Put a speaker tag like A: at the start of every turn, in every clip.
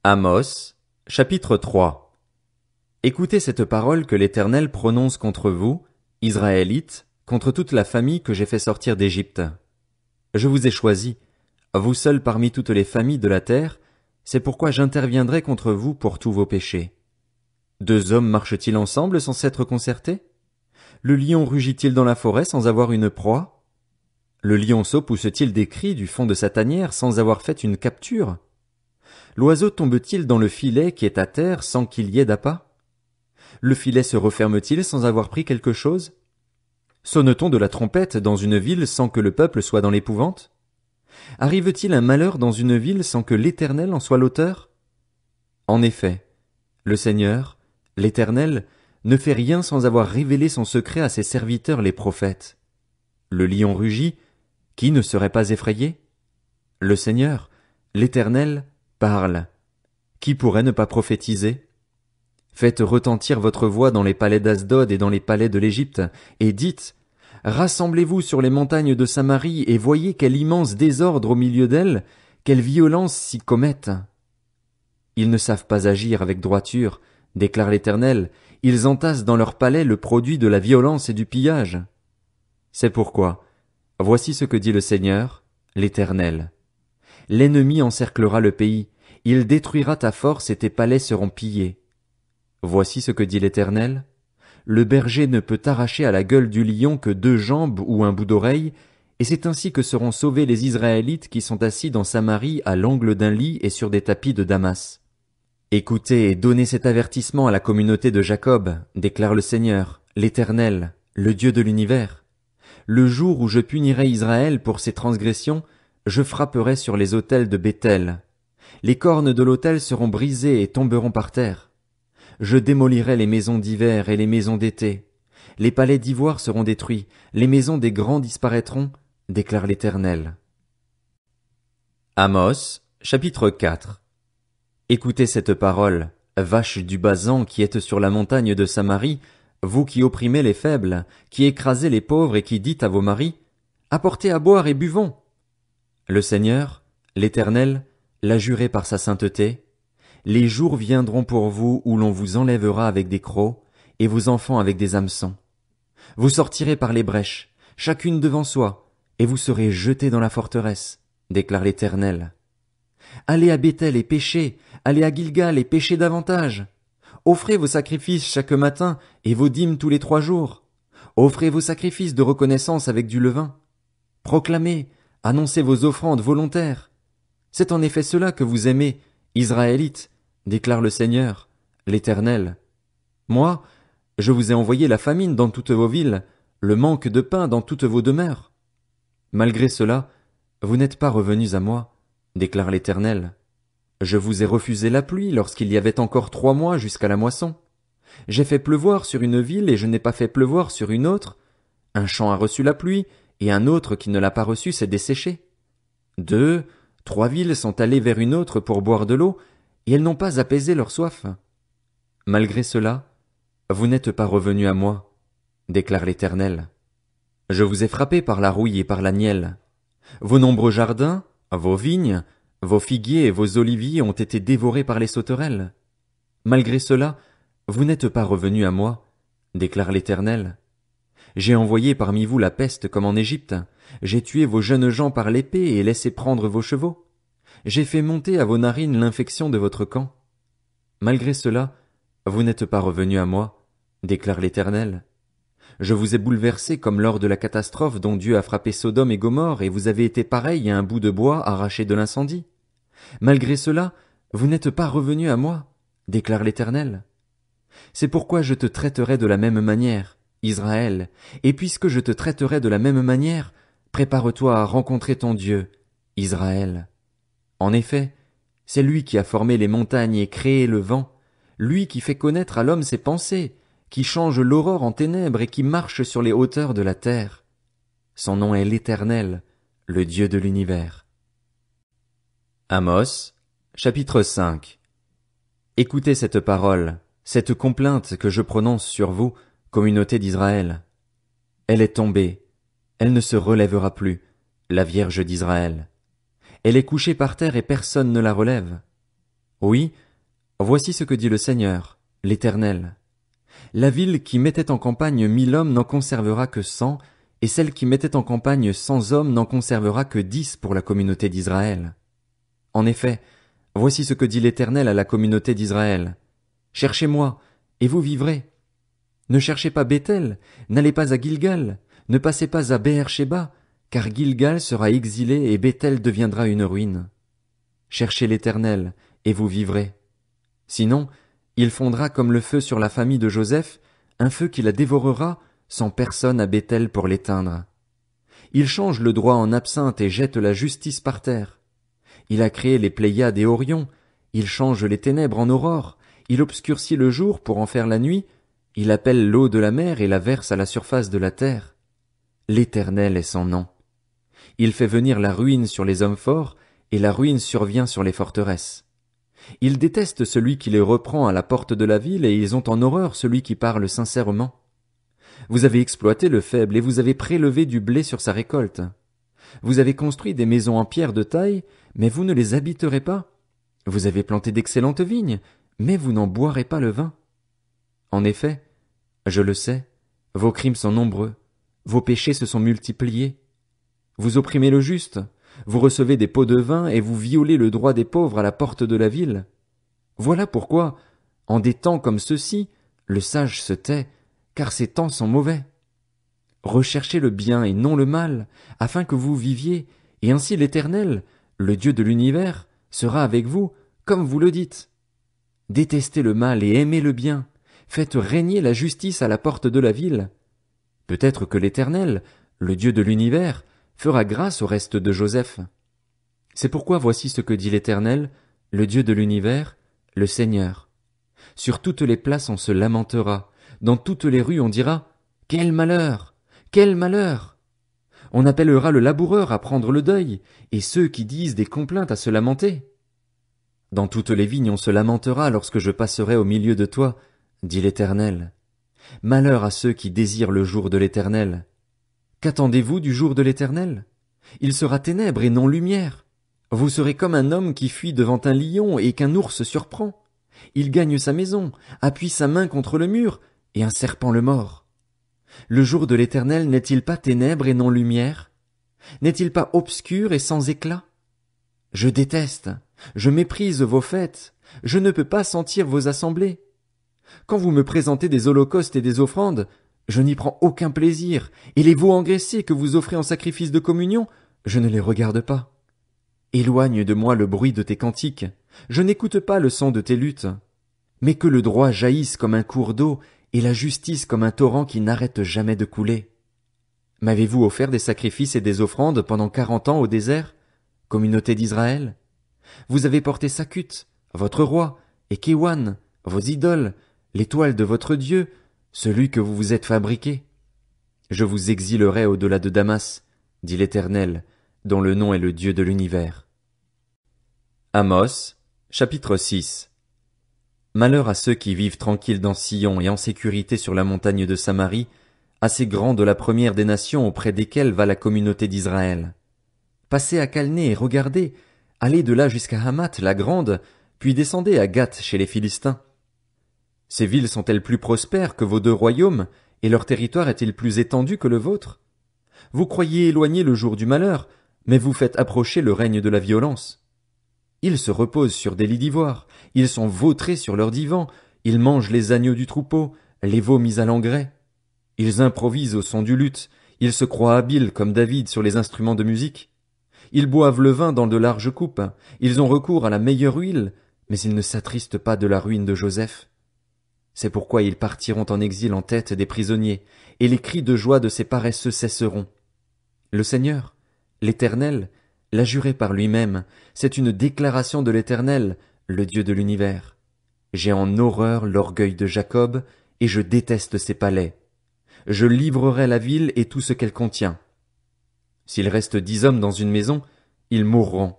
A: Amos, chapitre 3. Écoutez cette parole que l'Éternel prononce contre vous, Israélites, contre toute la famille que j'ai fait sortir d'Égypte. Je vous ai choisis, vous seuls parmi toutes les familles de la terre, c'est pourquoi j'interviendrai contre vous pour tous vos péchés. Deux hommes marchent-ils ensemble sans s'être concertés? Le lion rugit-il dans la forêt sans avoir une proie? Le lionceau pousse-t-il des cris du fond de sa tanière sans avoir fait une capture? L'oiseau tombe-t-il dans le filet qui est à terre sans qu'il y ait d'appât? Le filet se referme-t-il sans avoir pris quelque chose? Sonne-t-on de la trompette dans une ville sans que le peuple soit dans l'épouvante? Arrive-t-il un malheur dans une ville sans que l'Éternel en soit l'auteur? En effet, le Seigneur, l'Éternel, ne fait rien sans avoir révélé son secret à ses serviteurs les prophètes. Le lion rugit, qui ne serait pas effrayé? Le Seigneur, l'Éternel, parle. Qui pourrait ne pas prophétiser? Faites retentir votre voix dans les palais d'Asdod et dans les palais de l'Égypte, et dites, rassemblez-vous sur les montagnes de Samarie et voyez quel immense désordre au milieu d'elles, quelle violence s'y commettent. Ils ne savent pas agir avec droiture, déclare l'Éternel, ils entassent dans leurs palais le produit de la violence et du pillage. C'est pourquoi, voici ce que dit le Seigneur, l'Éternel. L'ennemi encerclera le pays, il détruira ta force et tes palais seront pillés. Voici ce que dit l'Éternel. Le berger ne peut arracher à la gueule du lion que 2 jambes ou un bout d'oreille, et c'est ainsi que seront sauvés les Israélites qui sont assis dans Samarie à l'angle d'un lit et sur des tapis de Damas. Écoutez et donnez cet avertissement à la communauté de Jacob, déclare le Seigneur, l'Éternel, le Dieu de l'univers. Le jour où je punirai Israël pour ses transgressions, je frapperai sur les autels de Béthel. Les cornes de l'autel seront brisées et tomberont par terre. Je démolirai les maisons d'hiver et les maisons d'été. Les palais d'ivoire seront détruits, les maisons des grands disparaîtront, déclare l'Éternel. Amos, chapitre 4. Écoutez cette parole, vaches du Basan qui êtes sur la montagne de Samarie, vous qui opprimez les faibles, qui écrasez les pauvres et qui dites à vos maris, apportez à boire et buvons. Le Seigneur, l'Éternel, l'a juré par sa sainteté. Les jours viendront pour vous où l'on vous enlèvera avec des crocs, et vos enfants avec des hameçons. Vous sortirez par les brèches, chacune devant soi, et vous serez jetés dans la forteresse, déclare l'Éternel. Allez à Béthel et péchez, allez à Gilgal et péchez davantage. Offrez vos sacrifices chaque matin et vos dîmes tous les 3 jours. Offrez vos sacrifices de reconnaissance avec du levain. Proclamez, annoncez vos offrandes volontaires. C'est en effet cela que vous aimez, Israélites, déclare le Seigneur, l'Éternel. Moi, je vous ai envoyé la famine dans toutes vos villes, le manque de pain dans toutes vos demeures. Malgré cela, vous n'êtes pas revenus à moi, déclare l'Éternel. Je vous ai refusé la pluie lorsqu'il y avait encore 3 mois jusqu'à la moisson. J'ai fait pleuvoir sur une ville et je n'ai pas fait pleuvoir sur une autre. Un champ a reçu la pluie, et un autre qui ne l'a pas reçue s'est desséché. 2, 3 villes sont allées vers une autre pour boire de l'eau, et elles n'ont pas apaisé leur soif. Malgré cela, vous n'êtes pas revenus à moi, déclare l'Éternel. Je vous ai frappé par la rouille et par la nielle. Vos nombreux jardins, vos vignes, vos figuiers et vos oliviers ont été dévorés par les sauterelles. Malgré cela, vous n'êtes pas revenus à moi, déclare l'Éternel. J'ai envoyé parmi vous la peste comme en Égypte. J'ai tué vos jeunes gens par l'épée et laissé prendre vos chevaux. J'ai fait monter à vos narines l'infection de votre camp. Malgré cela, vous n'êtes pas revenus à moi, déclare l'Éternel. Je vous ai bouleversés comme lors de la catastrophe dont Dieu a frappé Sodome et Gomorrhe et vous avez été pareils à un bout de bois arraché de l'incendie. Malgré cela, vous n'êtes pas revenus à moi, déclare l'Éternel. C'est pourquoi je te traiterai de la même manière, Israël, et puisque je te traiterai de la même manière, prépare-toi à rencontrer ton Dieu, Israël. En effet, c'est lui qui a formé les montagnes et créé le vent, lui qui fait connaître à l'homme ses pensées, qui change l'aurore en ténèbres et qui marche sur les hauteurs de la terre. Son nom est l'Éternel, le Dieu de l'univers. Amos, chapitre 5. Écoutez cette parole, cette complainte que je prononce sur vous, communauté d'Israël. Elle est tombée, elle ne se relèvera plus, la Vierge d'Israël. Elle est couchée par terre et personne ne la relève. Oui, voici ce que dit le Seigneur, l'Éternel. La ville qui mettait en campagne 1000 hommes n'en conservera que 100, et celle qui mettait en campagne 100 hommes n'en conservera que 10 pour la communauté d'Israël. En effet, voici ce que dit l'Éternel à la communauté d'Israël. Cherchez-moi, et vous vivrez. Ne cherchez pas Béthel, n'allez pas à Gilgal, ne passez pas à Beër-Shéba, car Gilgal sera exilé et Béthel deviendra une ruine. Cherchez l'Éternel, et vous vivrez. Sinon, il fondra comme le feu sur la famille de Joseph, un feu qui la dévorera, sans personne à Béthel pour l'éteindre. Il change le droit en absinthe et jette la justice par terre. Il a créé les Pléiades et Orion, il change les ténèbres en aurore, il obscurcit le jour pour en faire la nuit, il appelle l'eau de la mer et la verse à la surface de la terre. L'Éternel est son nom. Il fait venir la ruine sur les hommes forts, et la ruine survient sur les forteresses. Ils détestent celui qui les reprend à la porte de la ville, et ils ont en horreur celui qui parle sincèrement. Vous avez exploité le faible, et vous avez prélevé du blé sur sa récolte. Vous avez construit des maisons en pierre de taille, mais vous ne les habiterez pas. Vous avez planté d'excellentes vignes, mais vous n'en boirez pas le vin. En effet, je le sais, vos crimes sont nombreux, vos péchés se sont multipliés. Vous opprimez le juste, vous recevez des pots de vin et vous violez le droit des pauvres à la porte de la ville. Voilà pourquoi, en des temps comme ceux-ci, le sage se tait, car ces temps sont mauvais. Recherchez le bien et non le mal, afin que vous viviez, et ainsi l'Éternel, le Dieu de l'univers, sera avec vous, comme vous le dites. Détestez le mal et aimez le bien, faites régner la justice à la porte de la ville. Peut-être que l'Éternel, le Dieu de l'univers, fera grâce au reste de Joseph. C'est pourquoi voici ce que dit l'Éternel, le Dieu de l'univers, le Seigneur. Sur toutes les places on se lamentera, dans toutes les rues on dira « Quel malheur! Quel malheur !» On appellera le laboureur à prendre le deuil, et ceux qui disent des complaintes à se lamenter. Dans toutes les vignes on se lamentera lorsque je passerai au milieu de toi, dit l'Éternel. Malheur à ceux qui désirent le jour de l'Éternel. Qu'attendez-vous du jour de l'Éternel? Il sera ténèbres et non lumière. Vous serez comme un homme qui fuit devant un lion et qu'un ours surprend. Il gagne sa maison, appuie sa main contre le mur, et un serpent le mord. Le jour de l'Éternel n'est-il pas ténèbres et non lumière? N'est-il pas obscur et sans éclat? Je déteste, je méprise vos fêtes, je ne peux pas sentir vos assemblées. Quand vous me présentez des holocaustes et des offrandes, je n'y prends aucun plaisir, et les veaux engraissés que vous offrez en sacrifice de communion, je ne les regarde pas. Éloigne de moi le bruit de tes cantiques, je n'écoute pas le son de tes luttes. Mais que le droit jaillisse comme un cours d'eau, et la justice comme un torrent qui n'arrête jamais de couler. M'avez-vous offert des sacrifices et des offrandes pendant 40 ans au désert, communauté d'Israël? Vous avez porté Sakut, votre roi, et Kéwan, vos idoles, l'étoile de votre Dieu, celui que vous vous êtes fabriqué. Je vous exilerai au-delà de Damas, dit l'Éternel, dont le nom est le Dieu de l'univers. Amos, chapitre 6. Malheur à ceux qui vivent tranquilles dans Sion et en sécurité sur la montagne de Samarie, assez grande la première des nations auprès desquelles va la communauté d'Israël. Passez à Calné et regardez, allez de là jusqu'à Hamath la grande, puis descendez à Gath chez les Philistins. Ces villes sont-elles plus prospères que vos 2 royaumes, et leur territoire est-il plus étendu que le vôtre? Vous croyez éloigner le jour du malheur, mais vous faites approcher le règne de la violence. Ils se reposent sur des lits d'ivoire, ils sont vautrés sur leurs divans, ils mangent les agneaux du troupeau, les veaux mis à l'engrais. Ils improvisent au son du luth, ils se croient habiles comme David sur les instruments de musique. Ils boivent le vin dans de larges coupes, ils ont recours à la meilleure huile, mais ils ne s'attristent pas de la ruine de Joseph. C'est pourquoi ils partiront en exil en tête des prisonniers, et les cris de joie de ces paresseux cesseront. Le Seigneur, l'Éternel, l'a juré par lui-même, c'est une déclaration de l'Éternel, le Dieu de l'univers. J'ai en horreur l'orgueil de Jacob, et je déteste ses palais. Je livrerai la ville et tout ce qu'elle contient. S'il reste 10 hommes dans une maison, ils mourront.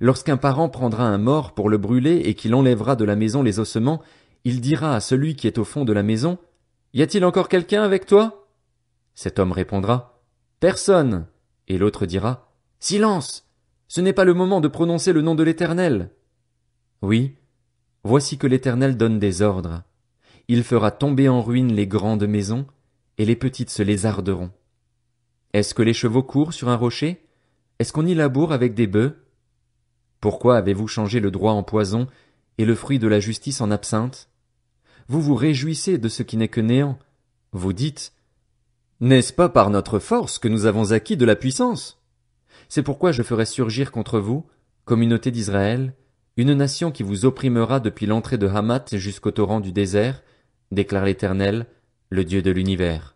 A: Lorsqu'un parent prendra un mort pour le brûler et qu'il enlèvera de la maison les ossements, il dira à celui qui est au fond de la maison, « Y a-t-il encore quelqu'un avec toi ?» Cet homme répondra, « Personne !» Et l'autre dira, « Silence! Ce n'est pas le moment de prononcer le nom de l'Éternel. » Oui, voici que l'Éternel donne des ordres. Il fera tomber en ruine les grandes maisons, et les petites se lézarderont. Est-ce que les chevaux courent sur un rocher? Est-ce qu'on y laboure avec des bœufs? Pourquoi avez-vous changé le droit en poison, et le fruit de la justice en absinthe? Vous vous réjouissez de ce qui n'est que néant. Vous dites, n'est-ce pas par notre force que nous avons acquis de la puissance? C'est pourquoi je ferai surgir contre vous, communauté d'Israël, une nation qui vous opprimera depuis l'entrée de Hamath jusqu'au torrent du désert, déclare l'Éternel, le Dieu de l'univers.